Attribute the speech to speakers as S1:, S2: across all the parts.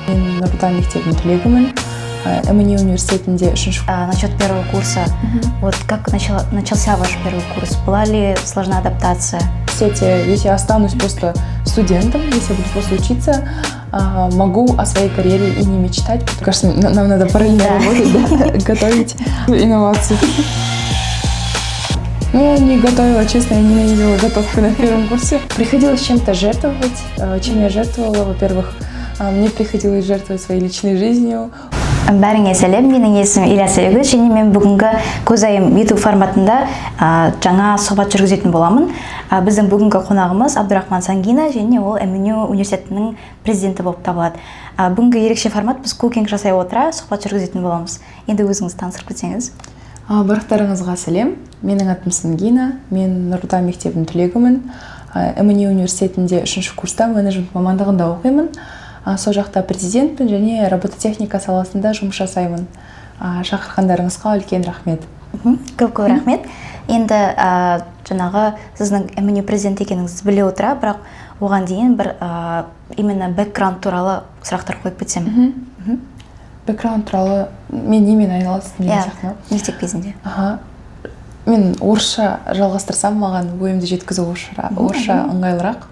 S1: Мен Нұрта мектебінің түлегімін. МНИ университетінде үшінші.
S2: Насчет первого курса, вот как начался ваш первый курс? Была ли сложна адаптация?
S1: Кстати, если я останусь просто студентом, если я буду просто учиться, могу о своей карьере и не мечтать. Мне кажется, нам надо параллельно работать, готовить инновации. Ну, я не готовила, честно, я ненавидела готовку на первом курсе. Приходилось чем-то жертвовать. Чем я жертвовала? Во-первых, мне приходилось жертвовать своей личной жизнью.
S2: Бәріңе сәлем, менің есімім Ильяс Айгүл, және мен бүгінгі Көзайым YouTube форматында жаңа сұхбат жүргізетін боламын. Біздің бүгінгі қонағымыз Абдурахман Сангина, және ол МНИ университетінің президенті болып табылады. Бүгінгі ерекше формат біз кукинг жасай отыра сұхбат жүргізетін боламыз. Енді өзіңіз таныстырып кетсеңіз.
S1: Барлықтарыңызға сәлем. Менің атым Сангина, мен Нұрта мектебінің түлегімін. МНИ университетінде 3-ші курста менеджмент мамандығында оқимын. Сол жақта президентпін және робототехника саласында жұмыс жасаймын. Шақырғандарыңызға үлкен рахмет.
S2: Көп рахмет. Енді жаңағы сіздің МНИ президент екеніңізді біле отыра, бірақ оған дейін бір именно бэкграунд туралы сұрақтар қойып кетсем.
S1: Бэкграунд туралы мен немен айналыстым деген сияқты ма?
S2: Мектеп кезінде.
S1: Мен орысша жалғастырсам, маған ойымды жеткізу орысша ыңғайлырақ.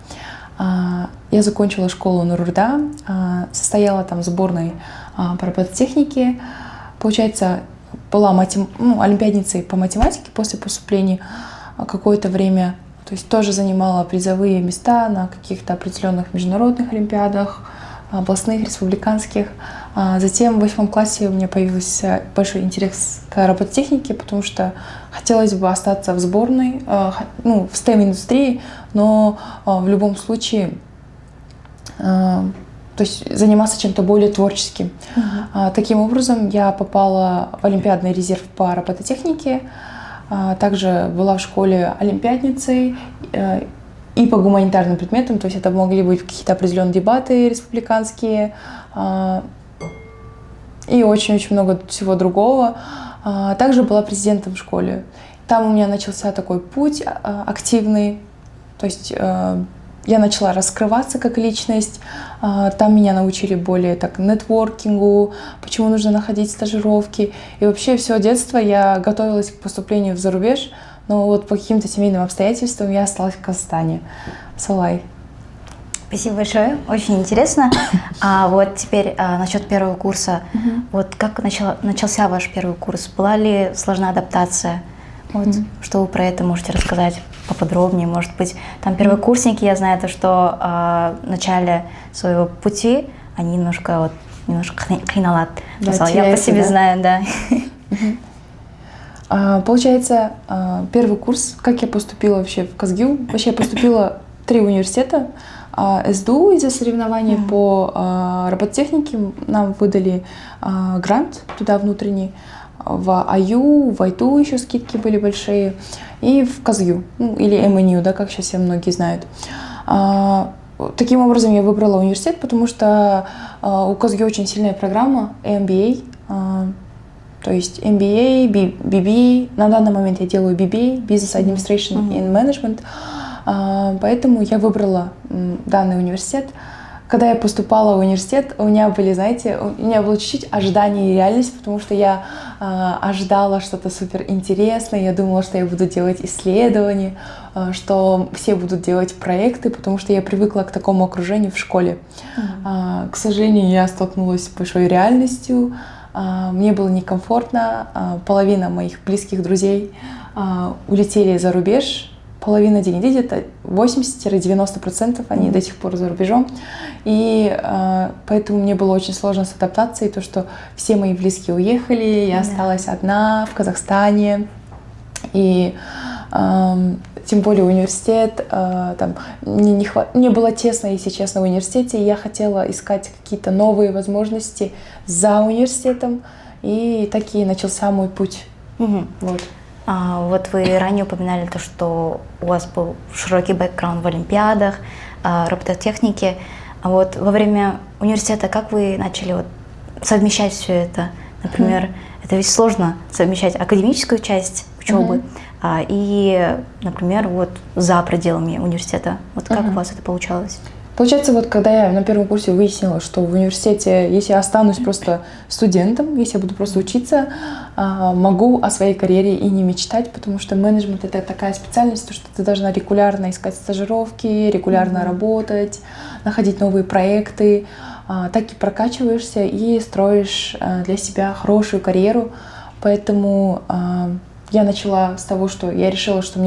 S1: Я закончила школу на РУРДА, состояла там в сборной по робототехнике. Получается, была олимпиадницей по математике после поступления какое-то время. То есть тоже занимала призовые места на каких-то определенных международных олимпиадах, областных, республиканских. Затем в 8 классе у меня появился большой интерес к робототехнике, потому что хотелось бы остаться в сборной, в STEM-индустрии, но в любом случае то есть заниматься чем-то более творческим. Таким образом, я попала в олимпиадный резерв по робототехнике, также была в школе олимпиадницей и по гуманитарным предметам, то есть это могли быть какие-то определенные дебаты республиканские и очень-очень много всего другого. Также была президентом в школе. Там у меня начался такой путь активный, то есть я начала раскрываться как личность, там меня научили более так нетворкингу, почему нужно находить стажировки. И вообще все детство я готовилась к поступлению в зарубеж, но вот по каким-то семейным обстоятельствам я осталась в Казахстане. Салай.
S2: Спасибо большое, очень интересно. Вот теперь насчет первого курса. Вот как начался ваш первый курс? Была ли сложна адаптация? Вот, что вы про это можете рассказать поподробнее? Может быть, там первокурсники, я знаю, то, что в начале своего пути они немножко қиналат. Я по себе знаю, да.
S1: Получается, первый курс, как я поступила вообще в Казгю? Вообще я поступила в 3 университета. СДУ из-за соревнований по робототехнике нам выдали грант туда внутренний. В АЮ, в АЙТУ еще скидки были большие, и в Казгю, или МНИУ, да, как сейчас все многие знают. Таким образом я выбрала университет, потому что у Казгю очень сильная программа MBA, то есть MBA, BBA. На данный момент я делаю BBA, Business Administration and Management, поэтому я выбрала данный университет. Когда я поступала в университет, у меня были, знаете, у меня было чуть-чуть ожидание и реальность, потому что я ожидала что-то супер интересное, я думала, что я буду делать исследования, что все будут делать проекты, потому что я привыкла к такому окружению в школе. К сожалению, я столкнулась с большой реальностью, мне было некомфортно, половина моих близких друзей улетели за рубеж, половина денег, где-то 80-90% они до сих пор за рубежом. И поэтому мне было очень сложно с адаптацией, то, что все мои близкие уехали, я осталась одна в Казахстане. И тем более университет, там, мне было тесно, если честно, в университете, и я хотела искать какие-то новые возможности за университетом, и так и начался мой путь. Вот.
S2: Вот вы ранее упоминали то, что у вас был широкий бэкграунд в олимпиадах, робототехнике. Вот во время университета как вы начали совмещать все это? Например, это ведь сложно совмещать академическую часть учебы и, например, вот за пределами университета. Вот как у вас это получалось?
S1: Получается, вот когда я на первом курсе выяснила, что в университете, если я останусь просто студентом, если я буду просто учиться, могу о своей карьере и не мечтать, потому что менеджмент — это такая специальность, что ты должна регулярно искать стажировки, регулярно работать, находить новые проекты, так и прокачиваешься и строишь для себя хорошую карьеру. Поэтому я начала с того, что я решила, что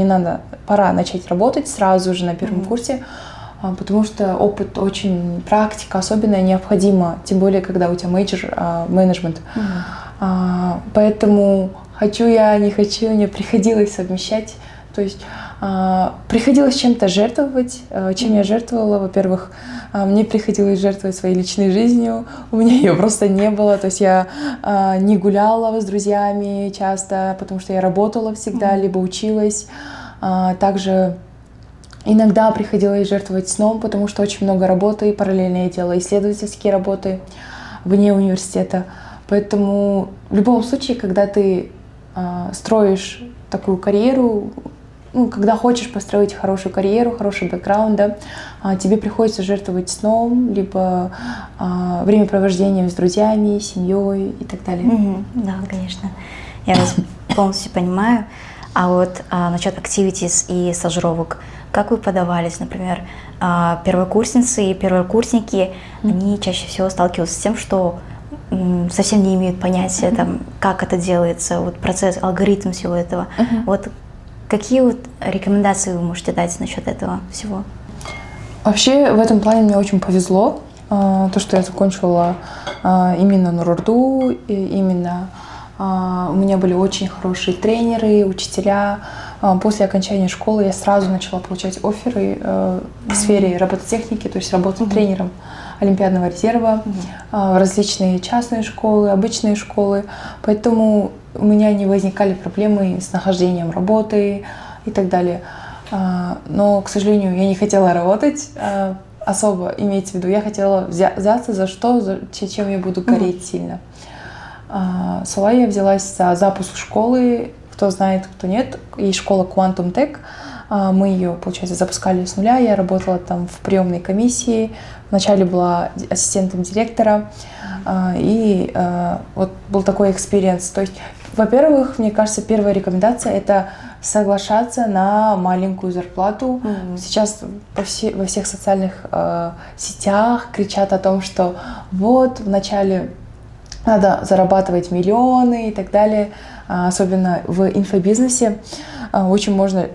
S1: пора начать работать сразу же на первом курсе, потому что опыт, очень практика особенная необходима, тем более, когда у тебя мейджор менеджмент. Поэтому хочу я, не хочу, мне приходилось совмещать. То есть приходилось чем-то жертвовать. Чем я жертвовала? Во-первых, мне приходилось жертвовать своей личной жизнью. У меня ее просто не было. То есть я не гуляла с друзьями часто, потому что я работала всегда, либо училась. Также иногда приходилось жертвовать сном, потому что очень много работы. Параллельно я делала исследовательские работы вне университета. Поэтому в любом случае, когда ты строишь такую карьеру, когда хочешь построить хорошую карьеру, хороший бэкграунд, да, тебе приходится жертвовать сном, либо времяпровождением с друзьями, семьей и так далее.
S2: Да, конечно. Я вас полностью понимаю. А вот насчет activities и стажировок, как вы подавались, например, первокурсницы и первокурсники, они чаще всего сталкиваются с тем, что совсем не имеют понятия, как это делается, вот процесс, алгоритм всего этого. Вот какие вот рекомендации вы можете дать насчет этого всего?
S1: Вообще в этом плане мне очень повезло, то, что я закончила именно НУРУРДУ, именно у меня были очень хорошие тренеры, учителя. После окончания школы я сразу начала получать офферы в сфере робототехники, то есть работать тренером Олимпиадного резерва, различные частные школы, обычные школы. Поэтому у меня не возникали проблемы с нахождением работы и так далее. Но, к сожалению, я не хотела работать особо, имеется в виду. Я хотела взяться за что, чем я буду гореть сильно. Я взялась за запуск школы. Кто знает, кто нет. Есть школа Quantum Tech. Мы ее, получается, запускали с нуля. Я работала там в приемной комиссии. Вначале была ассистентом директора. И вот был такой экспириенс. То есть, во-первых, мне кажется, первая рекомендация — это соглашаться на маленькую зарплату. Сейчас во всех социальных сетях кричат о том, что вот вначале надо зарабатывать миллионы и так далее. Особенно в инфобизнесе очень можно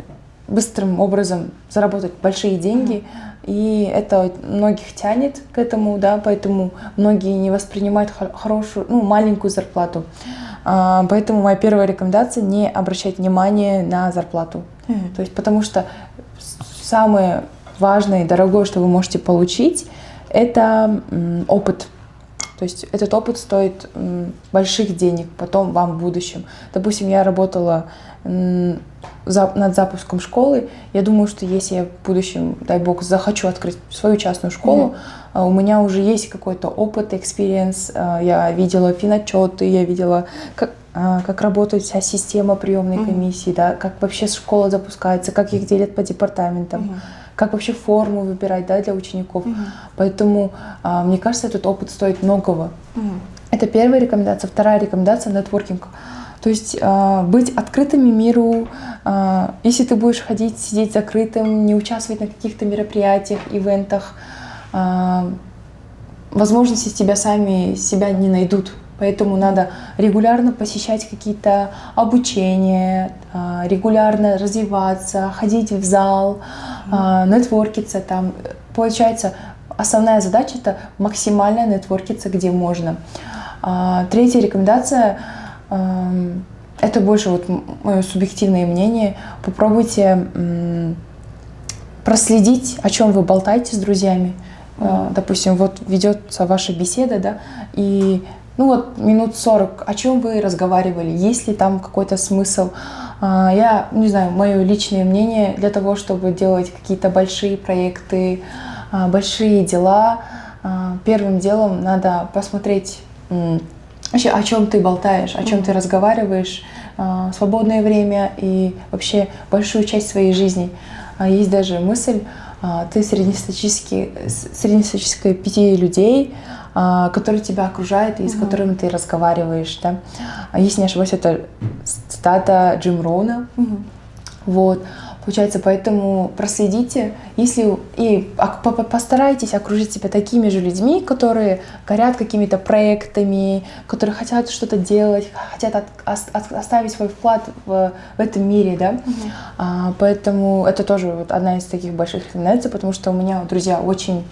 S1: быстрым образом заработать большие деньги, и это многих тянет к этому, да, поэтому многие не воспринимают маленькую зарплату. Поэтому моя первая рекомендация — не обращать внимания на зарплату. То есть, потому что самое важное и дорогое, что вы можете получить, это опыт. То есть этот опыт стоит больших денег потом вам в будущем. Допустим, я работала над запуском школы. Я думаю, что если я в будущем, дай бог, захочу открыть свою частную школу, у меня уже есть какой-то опыт, экспириенс. Я видела финотчеты, я видела, как работает вся система приемной комиссии, да, как вообще школа запускается, как их делят по департаментам. Как вообще форму выбирать, да, для учеников. Поэтому, мне кажется, этот опыт стоит многого. Это первая рекомендация. Вторая рекомендация — нетворкинг. То есть быть открытыми миру. Если ты будешь сидеть закрытым, не участвовать на каких-то мероприятиях, ивентах, возможности себя не найдут. Поэтому надо регулярно посещать какие-то обучения, регулярно развиваться, ходить в зал, нетворкиться там. Получается, основная задача — это максимально нетворкиться, где можно. Третья рекомендация — это больше вот мое субъективное мнение. Попробуйте проследить, о чем вы болтаете с друзьями. Допустим, вот ведется ваша беседа, да, и минут 40, о чем вы разговаривали, есть ли там какой-то смысл. Я не знаю, мое личное мнение, для того, чтобы делать какие-то большие проекты, большие дела, первым делом надо посмотреть вообще, о чем ты болтаешь, о чем ты разговариваешь, свободное время и вообще большую часть своей жизни. Есть даже мысль, ты среднестатистическая 5 людей, которые тебя окружают и с которыми ты разговариваешь. Да? Если не ошибаюсь, это цитата Джим Роуна. Вот. Получается, поэтому проследите, постарайтесь окружить себя такими же людьми, которые горят какими-то проектами, которые хотят что-то делать, хотят оставить свой вклад в этом мире, да. Поэтому это тоже вот одна из таких больших рекомендаций, потому что у меня друзья очень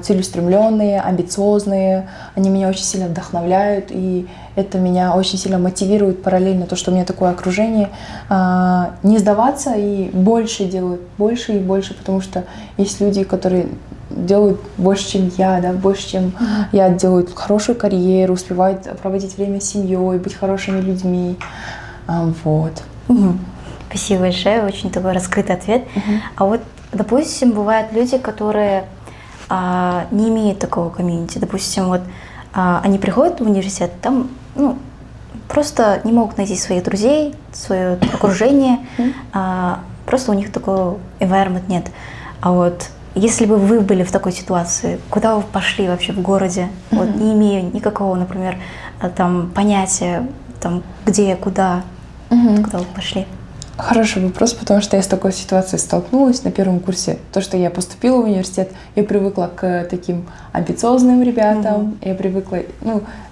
S1: целеустремленные, амбициозные, они меня очень сильно вдохновляют, и это меня очень сильно мотивирует параллельно то, что у меня такое окружение, не сдаваться и больше делать, больше и больше, потому что есть люди, которые делают больше, чем я, да, больше, чем я, делают хорошую карьеру, успевают проводить время с семьей, быть хорошими людьми, вот.
S2: Спасибо большое, очень такой раскрытый ответ. А вот, допустим, бывают люди, которые не имеют такого комьюнити. Допустим, вот они приходят в университет, там просто не могут найти своих друзей, свое окружение, просто у них такого environment нет. А вот если бы вы были в такой ситуации, куда вы пошли вообще в городе, вот, не имея никакого, например, там понятия, там, где, куда вы пошли?
S1: Хороший вопрос, потому что я с такой ситуацией столкнулась на первом курсе. То, что я поступила в университет, я привыкла к таким амбициозным ребятам, я привыкла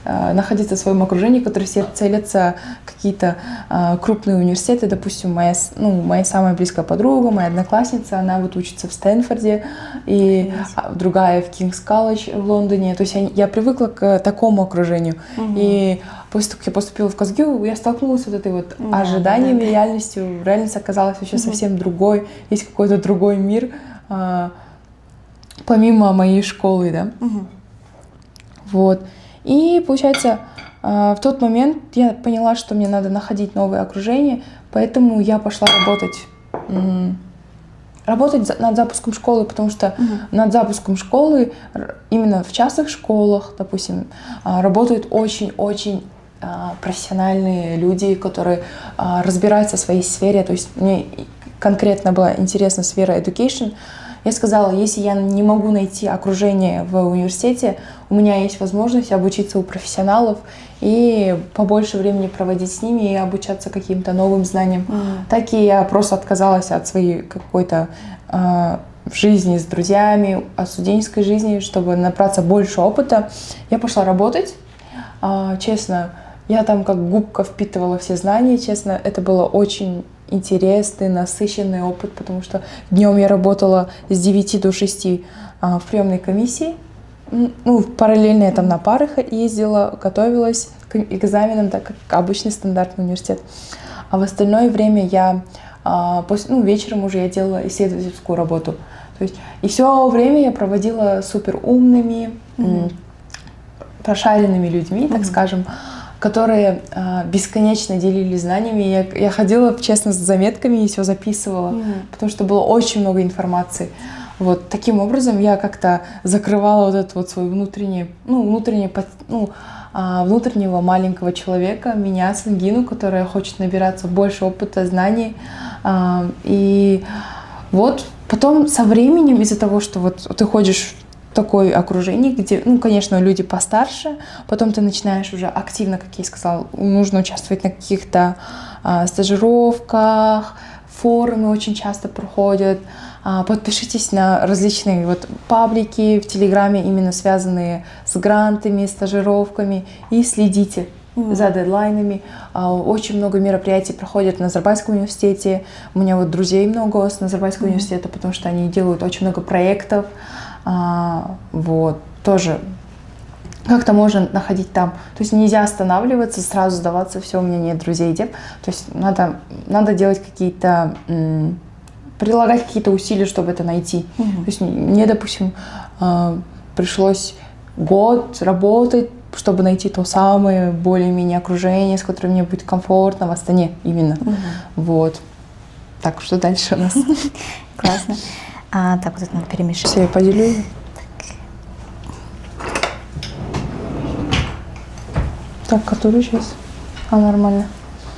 S1: находиться в своем окружении, которые все целятся в какие-то крупные университеты. Допустим, моя самая близкая подруга, моя одноклассница, она вот учится в Стэнфорде, и другая в Кингс Колледж в Лондоне. То есть я привыкла к такому окружению. И после того, как я поступила в КазГЮ, я столкнулась с вот этой вот ожиданиями, реальностью. Реальность оказалась вообще совсем другой. Есть какой-то другой мир, помимо моей школы, да. Вот. И, получается, в тот момент я поняла, что мне надо находить новое окружение, поэтому я пошла работать над запуском школы, потому что над запуском школы именно в частных школах, допустим, работают очень-очень профессиональные люди, которые разбираются в своей сфере. То есть мне конкретно была интересна сфера education. Я сказала, если я не могу найти окружение в университете, у меня есть возможность обучиться у профессионалов и побольше времени проводить с ними и обучаться каким-то новым знаниям. Так и я просто отказалась от своей какой-то жизни с друзьями, от студенческой жизни, чтобы набраться больше опыта. Я пошла работать. Честно, я там как губка впитывала все знания. Честно, это было очень интересный, насыщенный опыт, потому что днем я работала с 9 до 6 в приемной комиссии. Параллельно я там на пары ездила, готовилась к экзаменам, так как обычный стандартный университет. А в остальное время я вечером уже я делала исследовательскую работу. То есть, и все время я проводила супер умными, прошаренными людьми, так скажем, которые бесконечно делились знаниями. Я ходила, честно, с заметками и все записывала, потому что было очень много информации. Вот таким образом я как-то закрывала вот этот вот свой внутреннего маленького человека, меня, Сангину, которая хочет набираться больше опыта, знаний. И вот потом со временем, из-за того, что вот ты ходишь в такое окружение, где, конечно, люди постарше, потом ты начинаешь уже активно, как я и сказала, нужно участвовать на каких-то стажировках, форумы очень часто проходят. Подпишитесь на различные паблики в Телеграме, именно связанные с грантами, стажировками, и следите за дедлайнами. Очень много мероприятий проходят в Назарбайском университете. У меня друзей много с Назарбайского университета, потому что они делают очень много проектов. Тоже как-то можно находить там. То есть нельзя останавливаться, сразу сдаваться, все, у меня нет друзей. То есть надо делать какие-то, прилагать какие-то усилия, чтобы это найти. То есть мне, допустим, пришлось год работать, чтобы найти то самое более-менее окружение, с которым мне будет комфортно в Астане именно. Вот. Так, что дальше у нас?
S2: Классно. Так, вот это надо перемешать.
S1: Все, я поделю. Так, который сейчас? Нормально.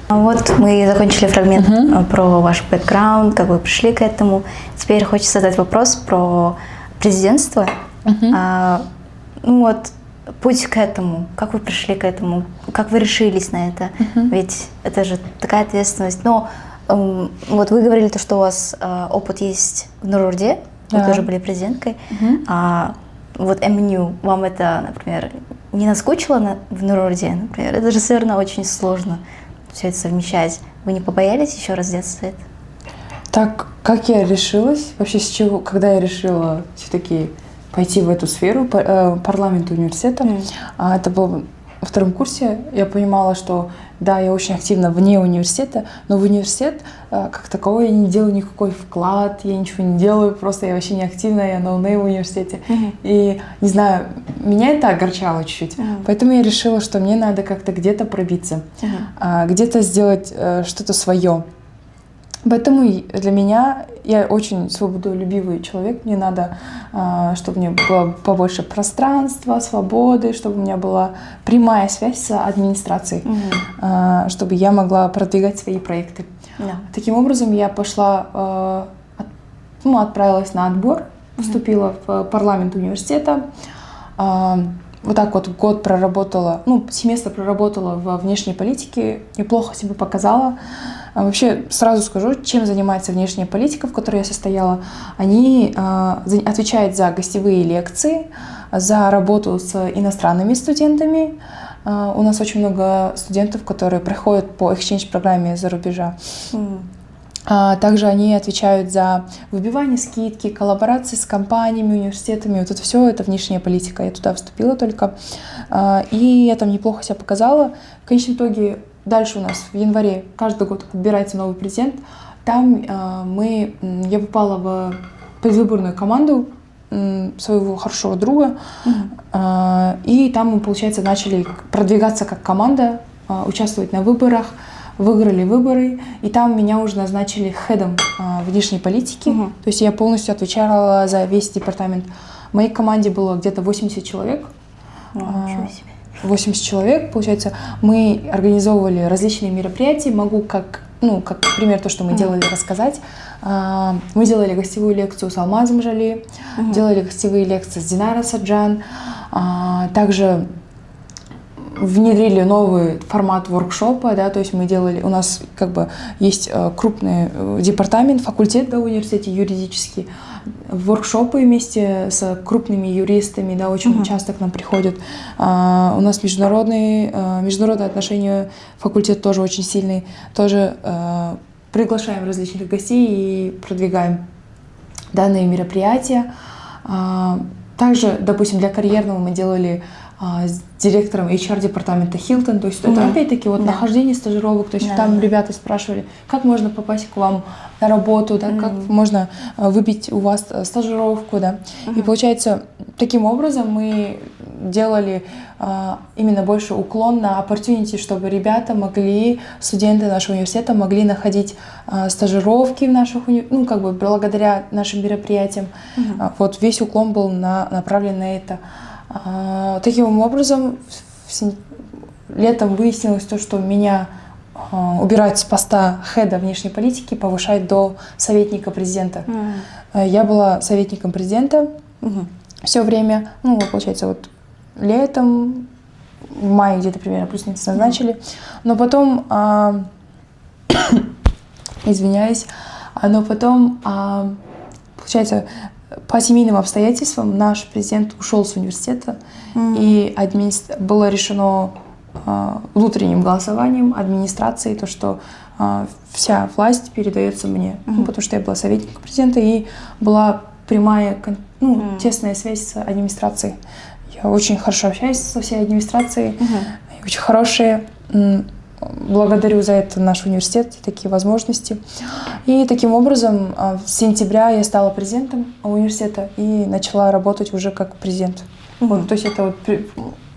S2: Вот мы закончили фрагмент про ваш бэкграунд, как вы пришли к этому. Теперь хочется задать вопрос про президентство. Ну вот, путь к этому, как вы пришли к этому, как вы решились на это? Ведь это же такая ответственность. Но вот вы говорили, то, что у вас опыт есть в Нур-Урде, вы тоже были президенткой. Вот МНЮ, вам это, например, не наскучило в Нур-Урде, например? Это же, наверное, очень сложно все это совмещать. Вы не побоялись еще раз взяться за это?
S1: Так, как я решилась? Вообще, с чего, когда я решила все-таки пойти в эту сферу, парламента университета, это было во втором курсе, я понимала, что да, я очень активна вне университета, но в университет как таковой я не делаю никакой вклад, я ничего не делаю, просто я вообще не активна, я ноунейм в университете. И, не знаю, меня это огорчало чуть-чуть. Поэтому я решила, что мне надо как-то где-то пробиться, где-то сделать что-то свое. Поэтому для меня, я очень свободолюбивый человек, мне надо, чтобы мне было побольше пространства, свободы, чтобы у меня была прямая связь с администрацией, чтобы я могла продвигать свои проекты. Таким образом, я пошла, отправилась на отбор, поступила в парламент университета. Вот так вот год проработала, семестр проработала во внешней политике, неплохо себя показала. Вообще, сразу скажу, чем занимается внешняя политика, в которой я состояла. Они отвечают за гостевые лекции, за работу с иностранными студентами. У нас очень много студентов, которые приходят по exchange-программе из-за рубежа. Также они отвечают за выбивание скидки, коллаборации с компаниями, университетами. Вот это все, это внешняя политика. Я туда вступила только. И я там неплохо себя показала. В конечном итоге дальше у нас в январе каждый год отбирается новый президент. Там я попала в предвыборную команду своего хорошего друга. И там мы, получается, начали продвигаться как команда, участвовать на выборах. Выиграли выборы, и там меня уже назначили хедом внешней политики. То есть я полностью отвечала за весь департамент. В моей команде было где-то 80 человек. 80 человек, получается. Мы организовывали различные мероприятия. Могу как пример то, что мы делали, рассказать. Мы делали гостевую лекцию с Алмазом Жали, делали гостевые лекции с Динарой Саджан. Также внедрили новый формат воркшопа, да, то есть мы делали, у нас как бы есть крупный департамент, факультет, да, в университете юридический, воркшопы вместе с крупными юристами, да, очень часто к нам приходят. У нас международные отношения, факультет тоже очень сильный, тоже приглашаем различных гостей и продвигаем данные мероприятия. Также, допустим, для карьерного мы делали с директором HR-департамента Hilton, то есть это опять-таки нахождение стажировок, то есть там ребята спрашивали, как можно попасть к вам на работу, да, как можно выбить у вас стажировку, да. И получается, таким образом мы делали именно больше уклон на opportunity, чтобы ребята студенты нашего университета могли находить стажировки в наших благодаря нашим мероприятиям. Вот весь уклон был направлен на это. Таким образом, летом выяснилось то, что меня убирают с поста хеда внешней политики, повышают до советника президента. Я была советником президента все время, получается, вот летом, в мае где-то примерно плюс-минус назначили, но потом, извиняюсь, получается, по семейным обстоятельствам наш президент ушел с университета, и было решено внутренним голосованием администрации, то, что вся власть передается мне, потому что я была советником президента, и была прямая, тесная связь с администрацией. Я очень хорошо общаюсь со всей администрацией, очень хорошие. Благодарю за это наш университет и такие возможности. И таким образом с сентября я стала президентом университета и начала работать уже как президент. Вот, то есть это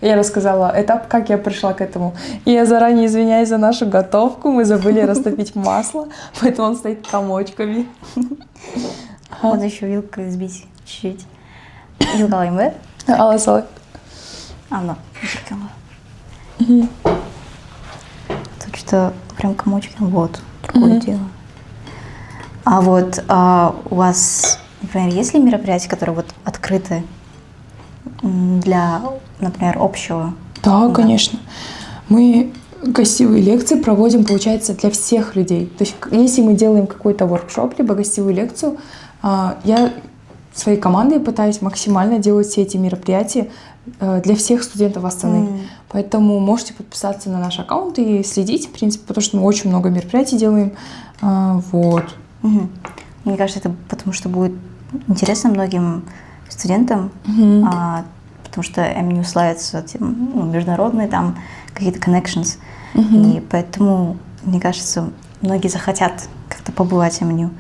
S1: я рассказала этап, как я пришла к этому. И я заранее извиняюсь за нашу готовку. Мы забыли растопить масло, поэтому он стоит комочками.
S2: Можно еще вилкой взбить чуть-чуть. Вилка алайын ба?
S1: Аласалай.
S2: Ана, Тут что прям комочки. Вот, другое дело. А вот у вас, например, есть ли мероприятия, которые вот открыты для, например, общего?
S1: Да, конечно. Мы гостевые лекции проводим, получается, для всех людей. То есть, если мы делаем какой-то воркшоп, либо гостевую лекцию, я своей командой пытаюсь максимально делать все эти мероприятия для всех студентов Астаны. Поэтому можете подписаться на наш аккаунт и следить, в принципе, потому что мы очень много мероприятий делаем. Вот.
S2: Мне кажется, это потому что будет интересно многим студентам, потому что МНЮ славится международные там какие-то connections, и поэтому, мне кажется, многие захотят как-то побывать в МНЮ.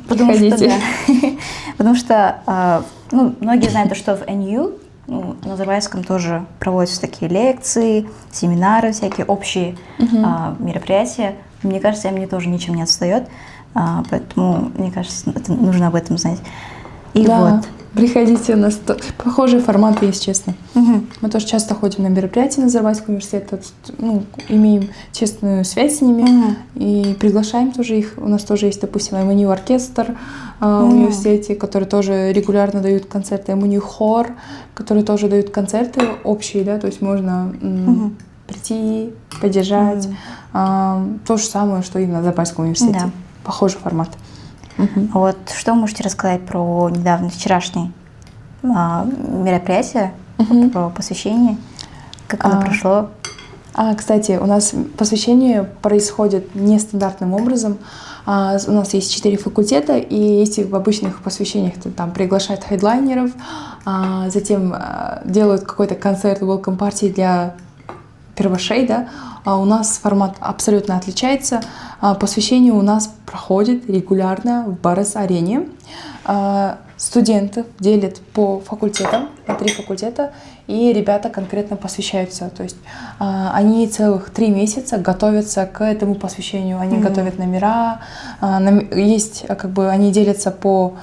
S2: Потому что многие знают, что в НЮ, в Назарбаевском тоже проводятся такие лекции, семинары, всякие общие мероприятия. Мне кажется, МНЮ тоже ничем не отстает, поэтому, мне кажется, это нужно об этом знать. И
S1: да, приходите, у нас похожий формат, если честно. Мы тоже часто ходим на мероприятия Назарбаевского университета, имеем честную связь с ними и приглашаем тоже их. У нас тоже есть, допустим, МНЮ оркестр в университете, которые тоже регулярно дают концерты, МНЮ хор, которые тоже дают концерты общие, да, то есть можно прийти, поддержать. То же самое, что и в Назарбаевском университете.
S2: Да.
S1: Похожий формат.
S2: Вот что вы можете рассказать про недавно, вчерашнее мероприятие, про посвящение, как оно прошло?
S1: Кстати, у нас посвящение происходит нестандартным образом. У нас есть 4 факультета, и если в обычных посвящениях там приглашают хедлайнеров, затем делают какой-то концерт welcome party для первошей, да, у нас формат абсолютно отличается. Посвящение у нас проходит регулярно в Барыс-арене. Студентов делят по факультетам, на 3 факультета, и ребята конкретно посвящаются. То есть они целых 3 месяца готовятся к этому посвящению. Они готовят номера, есть, как бы, они делятся по,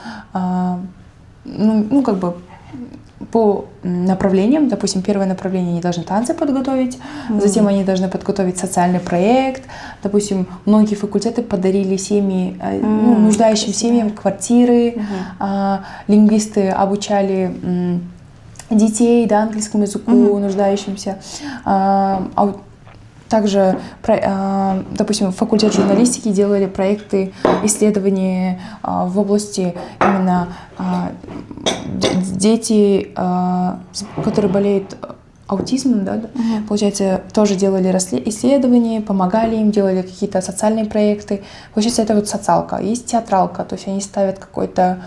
S1: по направлениям. Допустим, первое направление они должны танцы подготовить, затем они должны подготовить социальный проект. Допустим, многие факультеты подарили семьи, нуждающим семьям квартиры, лингвисты обучали детей, да, английскому языку, нуждающимся. Также, допустим, факультет журналистики делали проекты, исследования в области именно дети, которые болеют аутизмом, да, получается, тоже делали исследования, помогали им, делали какие-то социальные проекты. Получается, это вот социалка. Есть театралка, то есть они ставят какую-то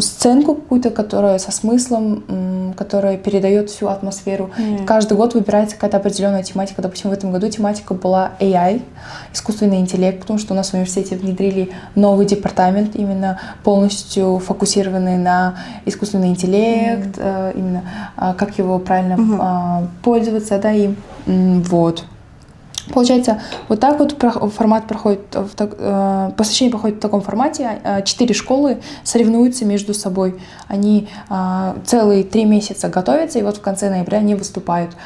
S1: сценку какую-то, которая со смыслом, которая передает всю атмосферу. Каждый год выбирается какая-то определенная тематика. Допустим, в этом году тематика была AI, искусственный интеллект, потому что у нас в университете внедрили новый департамент, именно полностью фокусированный на искусственный интеллект, именно как его правильно пользоваться, да, и вот. Получается, вот так вот формат проходит, посвящение проходит в таком формате. 4 школы соревнуются между собой. Они целые 3 месяца готовятся, и вот в конце ноября они выступают.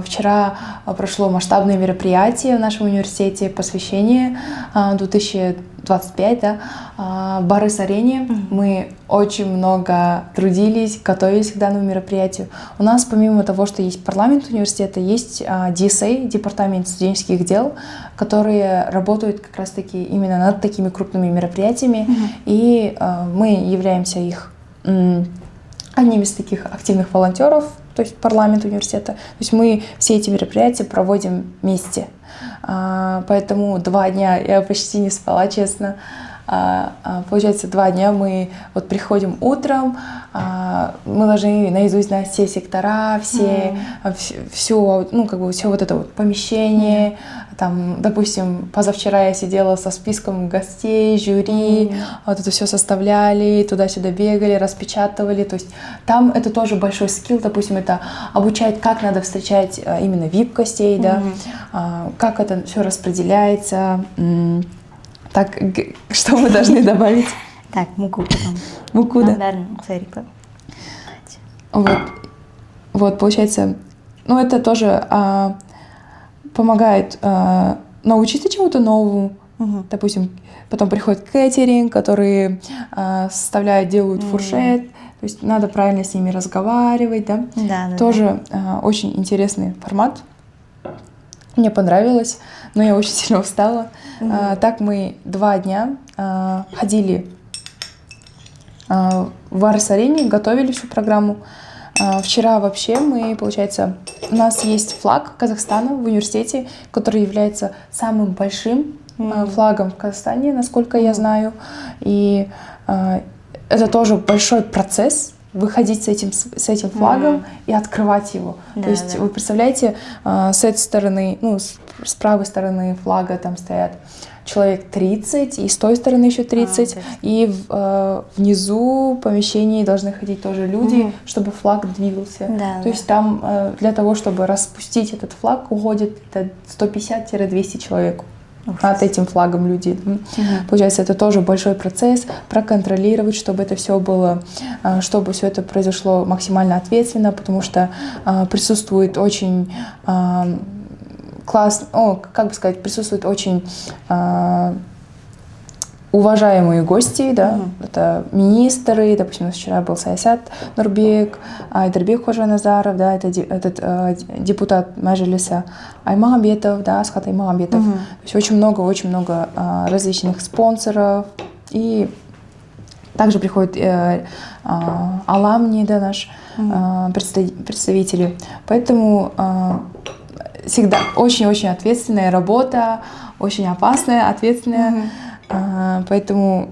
S1: Вчера прошло масштабное мероприятие в нашем университете, посвящение 2025, да, в Барыс-арене. Мы очень много трудились, готовились к данному мероприятию. У нас, помимо того, что есть парламент университета, есть DSA, департамент студенческих дел, которые работают как раз-таки именно над такими крупными мероприятиями. И мы являемся их одним из таких активных волонтеров, то есть парламент университета. То есть мы все эти мероприятия проводим вместе. Поэтому 2 дня я почти не спала, честно. Получается, 2 дня мы вот приходим утром, мы должны наизусть знать все сектора, все, ну, как бы все вот это вот помещение. Там, допустим, позавчера я сидела со списком гостей, жюри, вот это все составляли, туда-сюда бегали, распечатывали. То есть там это тоже большой скилл, допустим, это обучает, как надо встречать именно VIP-гостей, да, как это все распределяется. Так, что мы должны добавить?
S2: Так, муку потом.
S1: Муку, да? Вот, получается, ну это тоже помогает научиться чему-то новому. Допустим, потом приходит кейтеринг, которые составляют, делают фуршет. То есть надо правильно с ними разговаривать, да? Тоже очень интересный формат. Мне понравилось, но я очень сильно устала. Так мы 2 дня ходили в Варс-арене, готовили всю программу. Вчера вообще мы, получается, у нас есть флаг Казахстана в университете, который является самым большим флагом в Казахстане, насколько я знаю. И это тоже большой процесс выходить с этим флагом и открывать его. То есть вы представляете, с этой стороны, ну, с правой стороны флага там стоят человек 30, и с той стороны еще 30, и внизу в помещении должны ходить тоже люди, чтобы флаг двигался. То есть там для того, чтобы распустить этот флаг, уходит 150-200 человек. Над этим флагом люди. Получается, это тоже большой процесс, проконтролировать, чтобы это все было, чтобы все это произошло максимально ответственно, потому что присутствует очень классно, как бы сказать, присутствуют очень уважаемые гости, да, это министры, допустим, у нас вчера был Саясат Нурбек, Айдарбек Хожаназаров, да, это депутат Мажилиса Аймагамбетов, да, Асхат Аймагамбетов. То есть очень много различных спонсоров, и также приходят аламни, да, наши представители. Поэтому всегда очень-очень ответственная работа, очень опасная, ответственная. Поэтому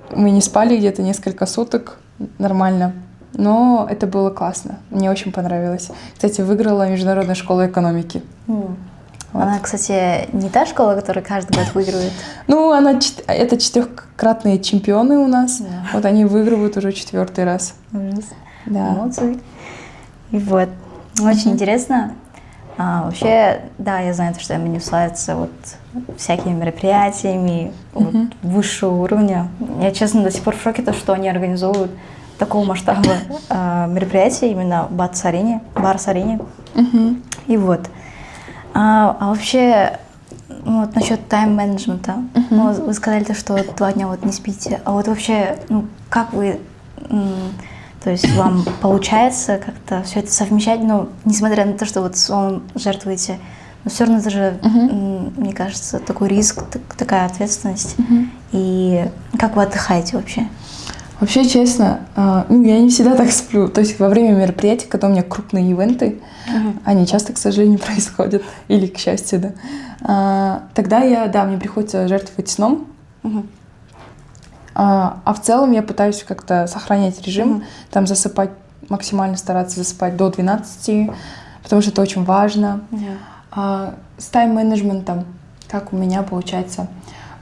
S1: мы не спали где-то несколько суток нормально, но это было классно, мне очень понравилось. Кстати, выиграла Международная школа экономики.
S2: Она, кстати, не та школа, которая каждый год выигрывает?
S1: Ну, это 4-кратные чемпионы у нас, вот они выигрывают уже 4-й раз.
S2: Да. Молодцы. И вот, очень интересно. Вообще, да, я знаю, что МНУ славится вот всякими мероприятиями высшего уровня. Я, честно, до сих пор в шоке, что они организовывают такого масштаба мероприятия именно в Барс-арене. И вот. А вообще, вот насчет тайм-менеджмента. Вы сказали, что 2 дня вот не спите. А вот вообще, как вы... То есть вам получается как-то все это совмещать, но несмотря на то, что вот сон жертвуете, но все равно это же, мне кажется, такой риск, такая ответственность. И как вы отдыхаете вообще?
S1: Вообще, честно, я не всегда так сплю. То есть во время мероприятий, когда у меня крупные ивенты, они часто, к сожалению, происходят, или к счастью, да, тогда мне приходится жертвовать сном. А в целом я пытаюсь как-то сохранять режим, там засыпать, максимально стараться засыпать до 12, потому что это очень важно. С тайм-менеджментом, как у меня получается.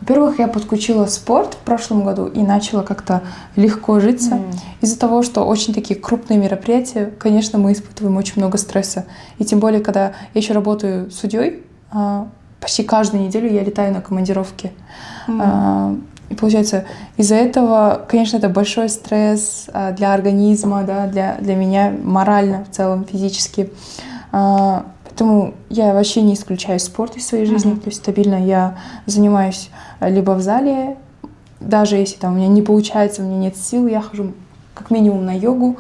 S1: Во-первых, я подключила спорт в прошлом году и начала как-то легко житься. Из-за того, что очень такие крупные мероприятия, конечно, мы испытываем очень много стресса. И тем более, когда я еще работаю судьей, почти каждую неделю я летаю на командировки. И получается, из-за этого, конечно, это большой стресс для организма, да, для меня морально, в целом, физически. Поэтому я вообще не исключаю спорт из своей жизни. То есть стабильно я занимаюсь либо в зале, даже если там у меня не получается, у меня нет сил, я хожу как минимум на йогу,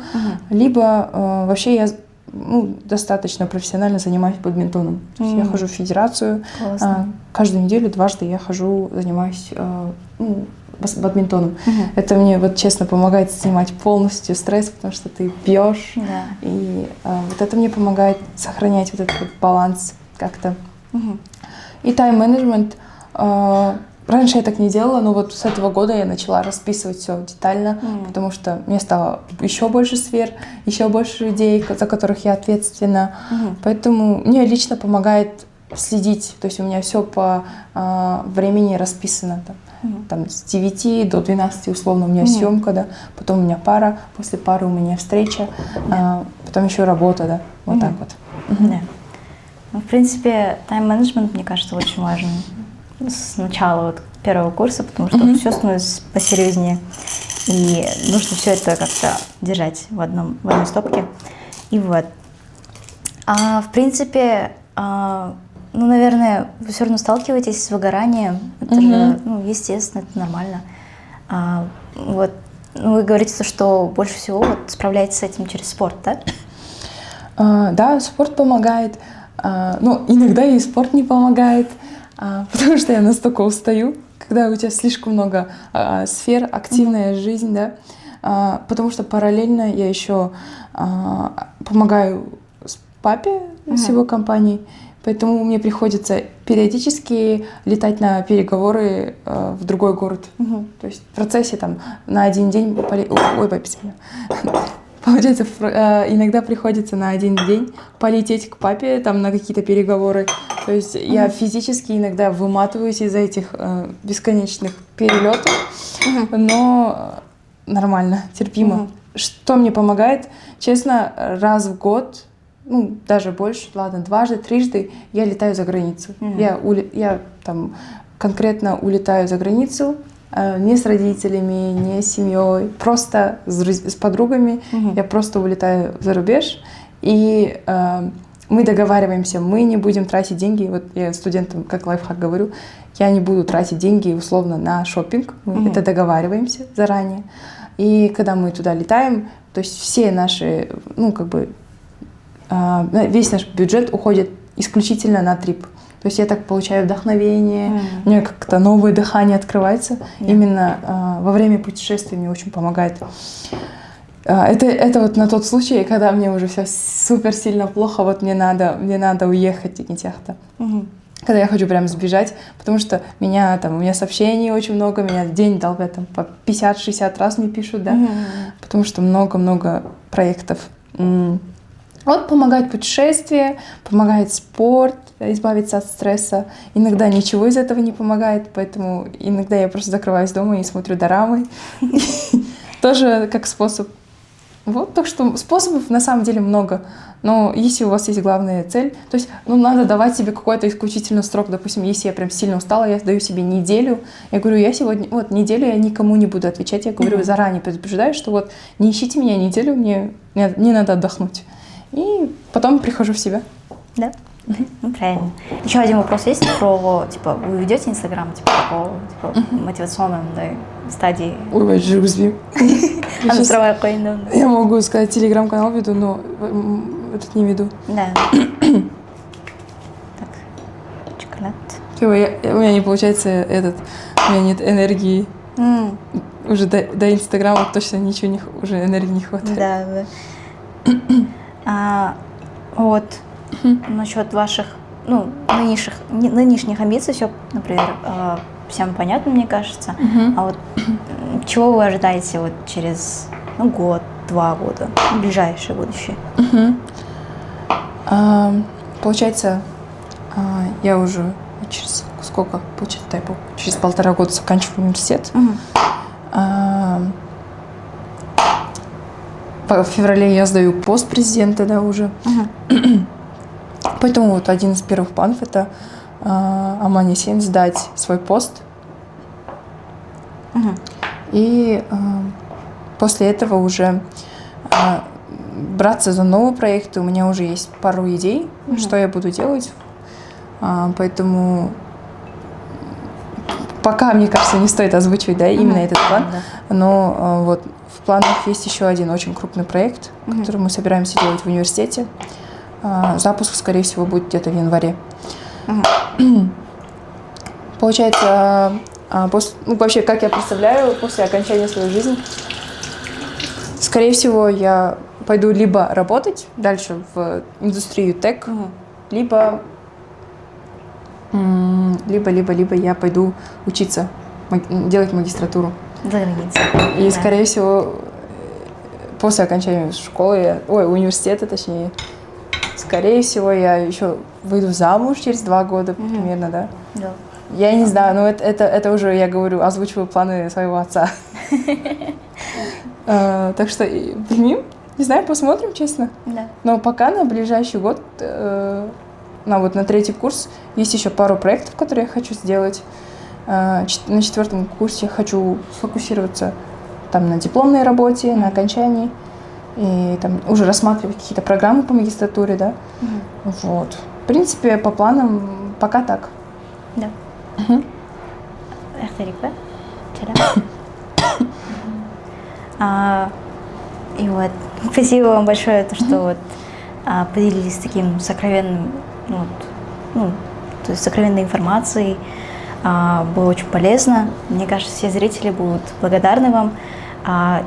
S1: либо вообще я достаточно профессионально занимаюсь бадминтоном. То есть я хожу в федерацию, каждую неделю дважды я занимаюсь бадминтоном. Это мне, вот честно, помогает снимать полностью стресс, потому что ты бьешь, и вот это мне помогает сохранять вот этот вот баланс как-то. И тайм-менеджмент. Раньше я так не делала, но вот с этого года я начала расписывать все детально, потому что мне стало еще больше сфер, еще больше людей, за которых я ответственна. Поэтому мне лично помогает следить, то есть у меня все по времени расписано. Там с 9 до 12 условно у меня съемка, да, потом у меня пара, после пары у меня встреча, потом еще работа, да, вот так вот.
S2: В принципе, тайм-менеджмент, мне кажется, очень важен с начала вот первого курса, потому что все становится посерьезнее, и нужно все это как-то держать в одной стопке. И вот. В принципе, Ну, наверное, вы все равно сталкиваетесь с выгоранием. Это же, ну, естественно, это нормально. Вот, ну, вы говорите, что больше всего вот справляетесь с этим через спорт, да?
S1: Да, спорт помогает. Ну, иногда и спорт не помогает, потому что я настолько устаю, когда у тебя слишком много сфер, активная жизнь, да. Потому что параллельно я еще помогаю папе с его компанией, поэтому мне приходится периодически летать на переговоры в другой город. То есть в процессе там на один день... Ой, пописали. Получается, иногда приходится на один день полететь к папе там на какие-то переговоры. То есть я физически иногда выматываюсь из-за этих бесконечных перелетов, но нормально, терпимо. Что мне помогает? Честно, раз в год, ну, даже больше, ладно, дважды, трижды я летаю за границу. Я там конкретно улетаю за границу, не с родителями, не с семьей, просто с подругами. Я просто улетаю за рубеж, и мы договариваемся, мы не будем тратить деньги. Вот я студентам как лайфхак говорю, я не буду тратить деньги условно на шопинг, мы это договариваемся заранее. И когда мы туда летаем, то есть все наши, ну, как бы, весь наш бюджет уходит исключительно на трип. То есть я так получаю вдохновение, у меня как-то новое дыхание открывается. Именно во время путешествий мне очень помогает. Это вот на тот случай, когда мне уже все супер сильно плохо, вот мне надо уехать и нетяхта. Когда я хочу прям сбежать, потому что у меня сообщений очень много, меня в день долбят там по 50-60 раз мне пишут, да, потому что много-много проектов. Вот помогает путешествие, помогает спорт, избавиться от стресса. Иногда ничего из этого не помогает, поэтому иногда я просто закрываюсь дома и смотрю дорамы. Тоже как способ. Вот, так что способов на самом деле много. Но если у вас есть главная цель, то есть, ну, надо давать себе какой-то исключительный срок. Допустим, если я прям сильно устала, я даю себе неделю. Я говорю, я сегодня, вот, неделю я никому не буду отвечать. Я говорю, заранее предупреждаю, что вот не ищите меня неделю, мне надо отдохнуть. И потом прихожу в себя.
S2: Да? Ну, правильно. Еще один вопрос есть про, типа, вы ведете Инстаграм, типа, такого, типа, мотивационном, да, стадии?
S1: Ой, жүргізбеймін. Я могу сказать, телеграм-канал веду, но этот не веду.
S2: Да. Так, шоколад.
S1: У меня не получается у меня нет энергии. Уже до Инстаграма точно ничего уже энергии не хватает.
S2: Да. Вот. Насчет ваших, ну, нынешних амбиций все, например, всем понятно, мне кажется. А вот чего вы ожидаете вот через год, 2 года, в ближайшее будущее?
S1: Получается, я уже через сколько? Получается, через 1,5 года заканчиваю университет. В феврале я сдаю пост президента, да, уже. Поэтому вот один из первых планов — это Аман-Есен сдать свой пост. И после этого уже браться за новые проекты. У меня уже есть пару идей, что я буду делать. Поэтому пока, мне кажется, не стоит озвучивать, да, именно этот план. Но вот в планах есть еще один очень крупный проект, который мы собираемся делать в университете. Запуск, скорее всего, будет где-то в январе. Получается, вообще, как я представляю, после окончания своей жизни, скорее всего, я пойду либо работать дальше в индустрию тег, либо я пойду учиться, делать магистратуру.
S2: За границей.
S1: И, скорее всего, после окончания университета, точнее, скорее всего, я еще выйду замуж через 2 года примерно, да?
S2: Да.
S1: Я не знаю, но это уже, я говорю, озвучиваю планы своего отца. Так что примем, не знаю, посмотрим, честно.
S2: Да.
S1: Но пока на ближайший год, на 3-й курс, есть еще пару проектов, которые я хочу сделать. На 4-м курсе хочу сфокусироваться там на дипломной работе, на окончании. И там уже рассматривать какие-то программы по магистратуре, да. Вот. В принципе, по планам пока так.
S2: Да. Эхтерик, да? И вот, спасибо вам большое, то, что вот поделились таким сокровенным, то есть сокровенной информацией. Было очень полезно. Мне кажется, все зрители будут благодарны вам.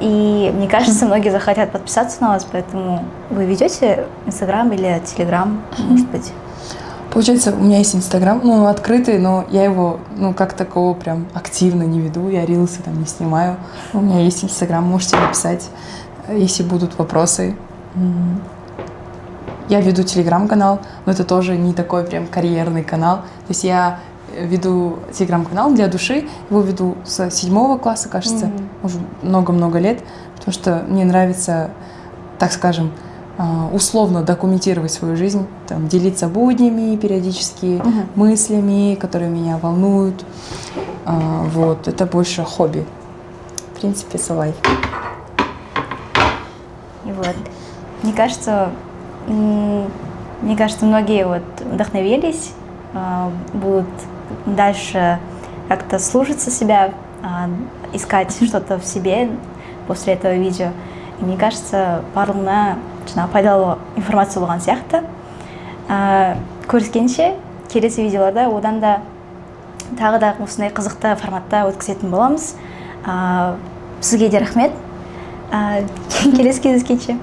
S2: И мне кажется, многие захотят подписаться на вас, поэтому вы ведете Инстаграм или Телеграм, может быть?
S1: Получается, у меня есть Инстаграм, открытый, но я его, как такого прям активно не веду, я рилсы там не снимаю. У меня есть Инстаграм, можете написать, если будут вопросы. Я веду Телеграм-канал, но это тоже не такой прям карьерный канал. То есть я веду Телеграм-канал для души, его веду с 7 класса, кажется, уже много-много лет, потому что мне нравится, так скажем, условно документировать свою жизнь, там, делиться буднями периодически, мыслями, которые меня волнуют. Вот, это больше хобби. В принципе, Салай.
S2: И вот, мне кажется, многие вот вдохновились, будут дальше как-то слушаться себя, искать что-то в себе после этого видео. И мне кажется, барлығына пайдалы информация болған сияқты. Көріскенше, келесі видеоларда одан да тағы да осындай қызықты форматта өткізетін боламыз. Сізге де рахмет. Келесі кездескенше.